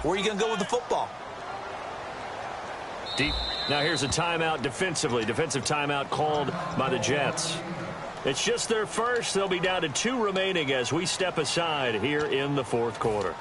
Where are you going to go with the football? Deep. Now here's a timeout defensively. Defensive timeout called by the Jets. It's just their first. They'll be down to 2 remaining as we step aside here in the fourth quarter.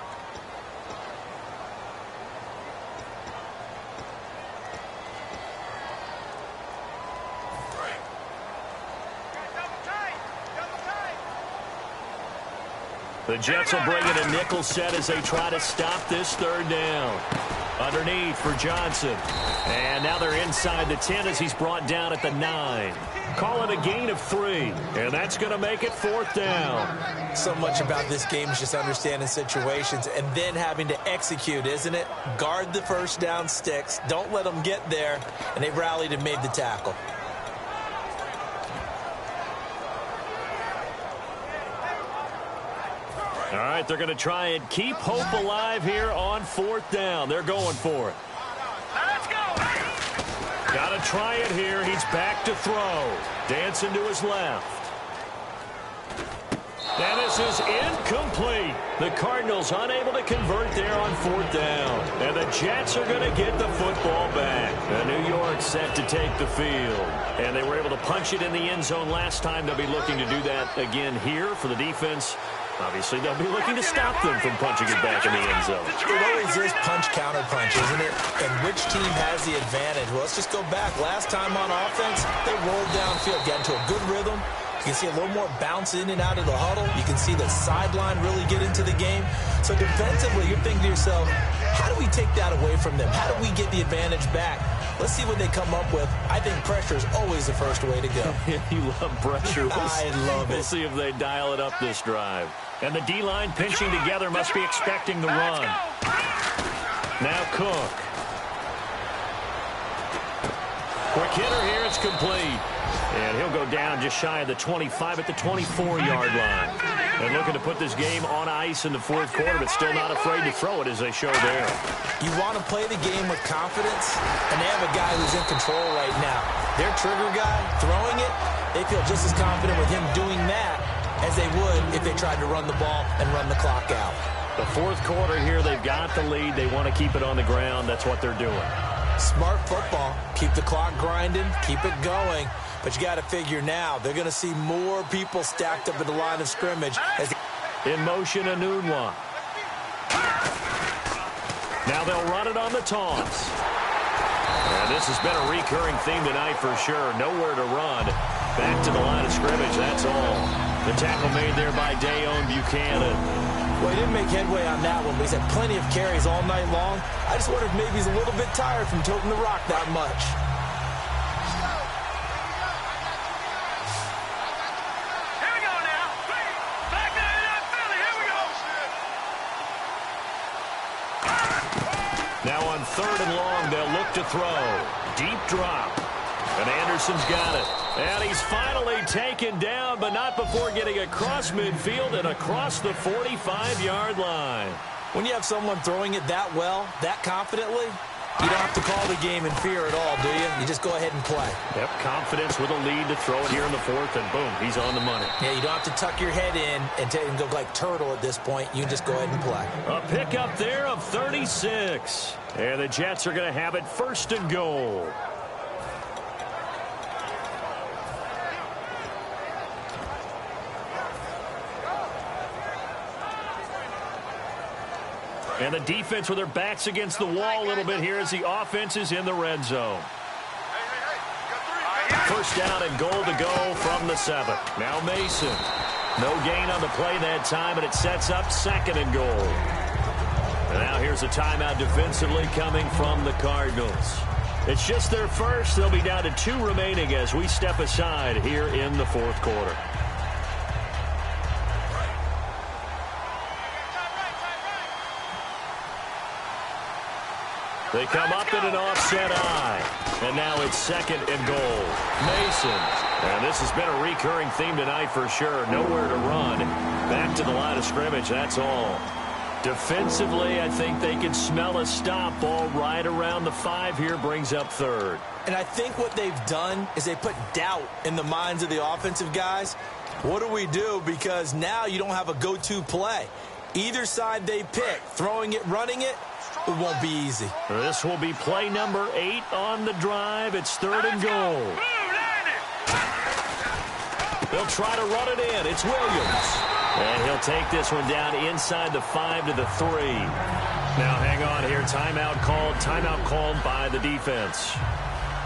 The Jets will bring in a nickel set as they try to stop this third down. Underneath for Johnson. And now they're inside the 10 as he's brought down at the 9. Call it a gain of 3. And that's going to make it 4th down. So much about this game is just understanding situations and then having to execute, isn't it? Guard the first down sticks. Don't let them get there. And they rallied and made the tackle. All right, they're going to try and keep hope alive here on 4th down. They're going for it. Let's go. Got to try it here. He's back to throw. Dancing to his left. And this is incomplete. The Cardinals unable to convert there on 4th down. And the Jets are going to get the football back. And New York set to take the field. And they were able to punch it in the end zone last time. They'll be looking to do that again here for the defense. Obviously, they'll be looking to stop them from punching it back in the end zone. It always is punch-counter-punch, isn't it? And which team has the advantage? Well, let's just go back. Last time on offense, they rolled downfield, got into a good rhythm. You can see a little more bounce in and out of the huddle. You can see the sideline really get into the game. So defensively, you're thinking to yourself, how do we take that away from them? How do we get the advantage back? Let's see what they come up with. I think pressure is always the first way to go. You love pressure. I love it. We'll see if they dial it up this drive. And the D-line pinching together must be expecting the run. Now Cook. Quick hitter here. It's complete. And he'll go down just shy of the 25 at the 24-yard line. And looking to put this game on ice in the fourth quarter, but still not afraid to throw it as they show there. You want to play the game with confidence, and they have a guy who's in control right now. Their trigger guy, throwing it, they feel just as confident with him doing that as they would if they tried to run the ball and run the clock out. The fourth quarter here, they've got the lead. They want to keep it on the ground. That's what they're doing. Smart football. Keep the clock grinding. Keep it going. But you got to figure now, they're going to see more people stacked up at the line of scrimmage. In motion, Anunwa. Now they'll run it on the toss. And this has been a recurring theme tonight for sure. Nowhere to run. Back to the line of scrimmage, that's all. The tackle made there by Dayon Buchanan. Well, he didn't make headway on that one, but he's had plenty of carries all night long. I just wonder if maybe he's a little bit tired from toting the rock that much. Now on 3rd and long, they'll look to throw. Deep drop. And Anderson's got it. And he's finally taken down, but not before getting across midfield and across the 45-yard line. When you have someone throwing it that well, that confidently, you don't have to call the game in fear at all, do you? You just go ahead and play. Yep, confidence with a lead to throw it here in the fourth, and boom, he's on the money. Yeah, you don't have to tuck your head in and go like turtle at this point. You just go ahead and play. A pickup there of 36. And the Jets are going to have it 1st and goal. And the defense with their backs against the wall a little bit here as the offense is in the red zone. 1st down and goal to go from the 7. Now Mason. No gain on the play that time, and it sets up 2nd and goal. And now here's a timeout defensively coming from the Cardinals. It's just their first. They'll be down to 2 remaining as we step aside here in the fourth quarter. They come up in an offset eye. And now it's 2nd and goal. Mason. And this has been a recurring theme tonight for sure. Nowhere to run. Back to the line of scrimmage, that's all. Defensively, I think they can smell a stop. Ball right around the 5 here, brings up 3rd. And I think what they've done is they put doubt in the minds of the offensive guys. What do we do? Because now you don't have a go-to play. Either side they pick, throwing it, running it, It won't be easy. This will be play number 8 on the drive. It's 3rd and goal. They'll try to run it in. It's Williams. And he'll take this one down inside the 5 to the 3. Now hang on here. Timeout called by the defense.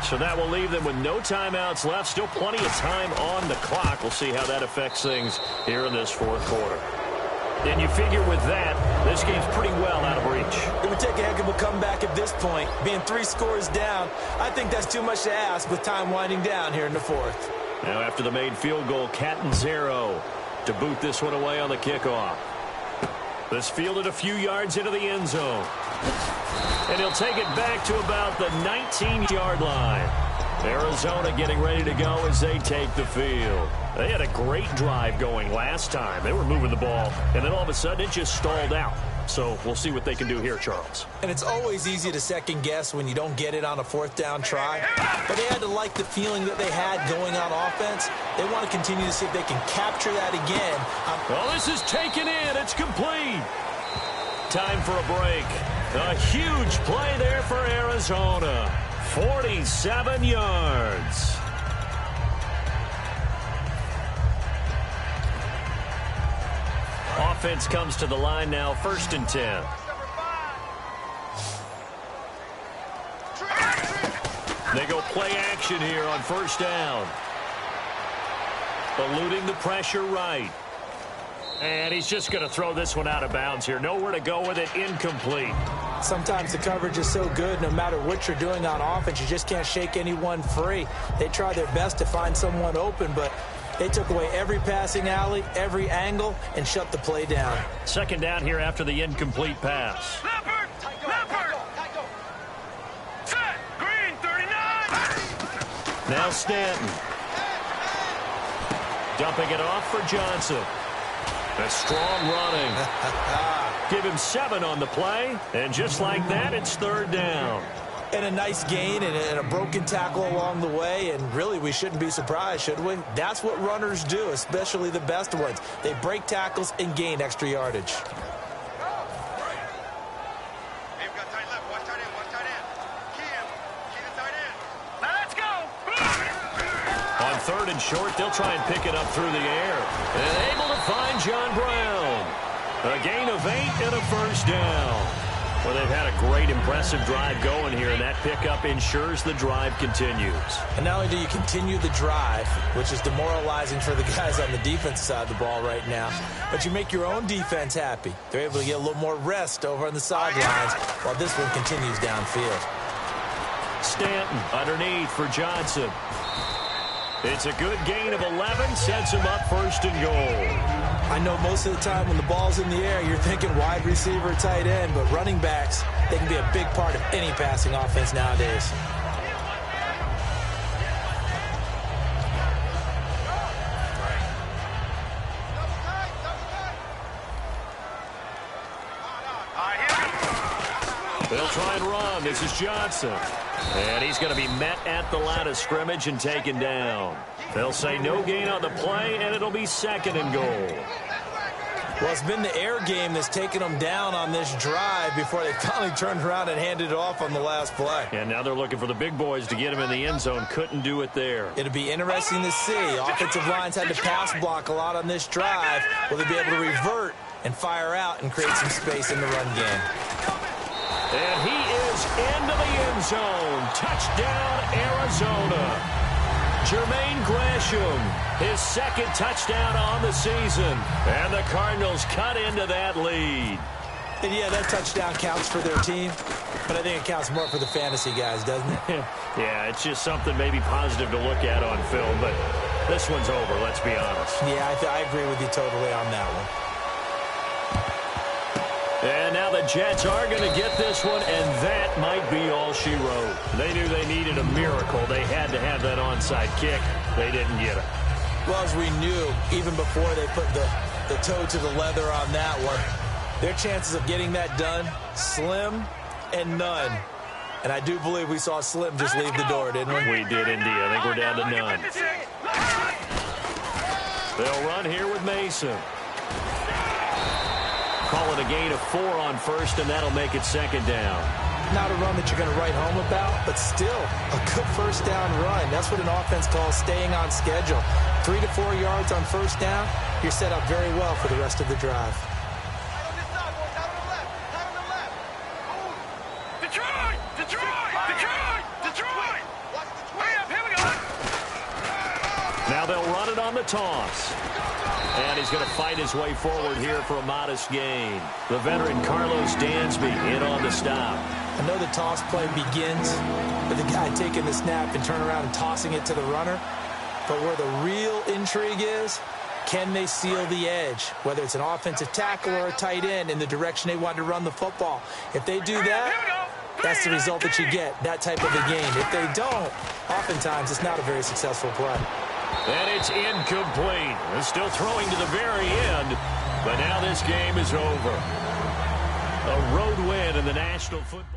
So that will leave them with no timeouts left. Still plenty of time on the clock. We'll see how that affects things here in this 4th quarter. And you figure with that, this game's pretty well out of reach. It would take a heck of a comeback at this point. Being 3 scores down, I think that's too much to ask with time winding down here in the 4th. Now after the made field goal, Catanzaro to boot this one away on the kickoff. This fielded a few yards into the end zone. And he'll take it back to about the 19-yard line. Arizona getting ready to go as they take the field. They had a great drive going last time. They were moving the ball, and then all of a sudden it just stalled out. So we'll see what they can do here, Charles. And it's always easy to second guess when you don't get it on a 4th down try. But they had to like the feeling that they had going on offense. They want to continue to see if they can capture that again. Well, this is taken in. It's complete. Time for a break. A huge play there for Arizona. 47 yards. Offense comes to the line now, 1st and 10. They go play action here on 1st down. Eluding the pressure right. And he's just going to throw this one out of bounds here. Nowhere to go with it. Incomplete. Sometimes the coverage is so good, no matter what you're doing on offense, you just can't shake anyone free. They try their best to find someone open, but they took away every passing alley, every angle, and shut the play down. 2nd down here after the incomplete pass. Leopard! Set! Green, 39! Now Stanton. Dumping it off for Johnson. A strong running. Give him 7 on the play. And just like that, it's 3rd down. And a nice gain and a broken tackle along the way. And really, we shouldn't be surprised, should we? That's what runners do, especially the best ones. They break tackles and gain extra yardage. Let's go! On 3rd and short, they'll try and pick it up through the air. And able to find John Brown. A gain of 8 and a 1st down. Well, they've had a great, impressive drive going here, and that pickup ensures the drive continues. And not only do you continue the drive, which is demoralizing for the guys on the defense side of the ball right now, but you make your own defense happy. They're able to get a little more rest over on the sidelines while this one continues downfield. Stanton underneath for Johnson. It's a good gain of 11, sets him up 1st and goal. I know most of the time when the ball's in the air, you're thinking wide receiver, tight end, but running backs, they can be a big part of any passing offense nowadays. They'll try and run. This is Johnson. And he's going to be met at the line of scrimmage and taken down. They'll say no gain on the play, and it'll be 2nd and goal. Well, it's been the air game that's taken them down on this drive before they finally turned around and handed it off on the last play. And now they're looking for the big boys to get him in the end zone. Couldn't do it there. It'll be interesting to see. Offensive lines had to pass block a lot on this drive. Will they be able to revert and fire out and create some space in the run game? And he is into the end zone. Touchdown, Arizona. Jermaine Gresham, his 2nd touchdown on the season. And the Cardinals cut into that lead. And yeah, that touchdown counts for their team, but I think it counts more for the fantasy guys, doesn't it? Yeah, it's just something maybe positive to look at on film, but this one's over, let's be honest. Yeah, I agree with you totally on that one. And now the Jets are going to get this one, and that might be all she wrote. They knew they needed a miracle. They had to have that onside kick. They didn't get it. Well, as we knew, even before they put the toe to the leather on that one, their chances of getting that done, slim and none. And I do believe we saw Slim just leave the door, didn't we? We did indeed. I think we're down to none. They'll run here with Mason. Call it a gain of 4 on first, and that'll make it second down. Not a run that you're going to write home about, but still a good first down run. That's what an offense calls staying on schedule. 3 to 4 yards on first down, you're set up very well for the rest of the drive. Detroit! Detroit! Detroit! Detroit! Hurry up, here we go! Now they'll run it on the toss. And he's going to fight his way forward here for a modest gain. The veteran Carlos Dansby in on the stop. I know the toss play begins with the guy taking the snap and turn around and tossing it to the runner. But where the real intrigue is, can they seal the edge? Whether it's an offensive tackle or a tight end in the direction they want to run the football. If they do that, that's the result that you get, that type of a game. If they don't, oftentimes it's not a very successful play. And it's incomplete. They're still throwing to the very end, but now this game is over. A road win in the National Football